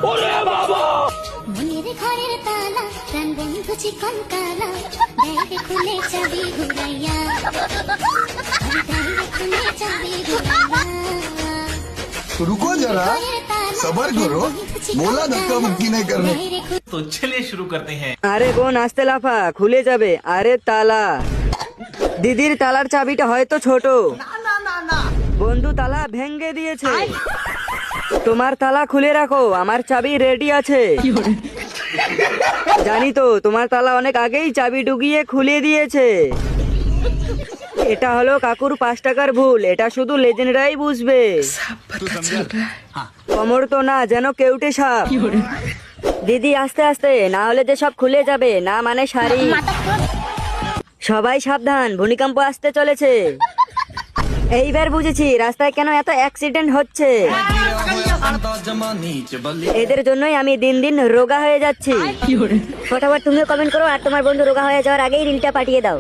মনের ঘরের তালা প্রাণ বন্ধু চিকন কালা বাইরে খুলে চাবি ঘুরাইয়া বাইরে খুলে চাবি ঘুরাইয়া रुको जरा सबर करो बोला धक्का मुक्की नहीं करने तो चलिए शुरू करते हैं। আরে বোন আস্তে লাফা, খুলে যাবে। আরে তালা, দিদির তালার চাবিটা হয়তো ছোট। বন্ধু তালা ভেঙে দিয়েছে। তোমার তালা খুলে রাখো, আমার চাবি রেডি আছে। জানি তো তোমার তালা অনেক আগেই চাবি ডুগিয়ে খুলে দিয়েছে। এটা হলো কাকুর 5 টাকার ভুল, এটা শুধু লেজেন্ডরাই বুঝবে। কমর তো না, যেন কেউটে সাপ। দিদি আস্তে আস্তে, না হলে যে সব খুলে যাবে। না মানে শাড়ি। সবাই সাবধান, ভূমিকম্প আসতে চলেছে। এইবার বুঝেছি রাস্তায় কেন এত অ্যাক্সিডেন্ট হচ্ছে। এদের জন্যই আমি দিন দিন রোগা হয়ে যাচ্ছি। ফটাফট তুমিও কমেন্ট করো আর তোমার বন্ধু রোগা হয়ে যাওয়ার আগেই রিলটা পাঠিয়ে দাও।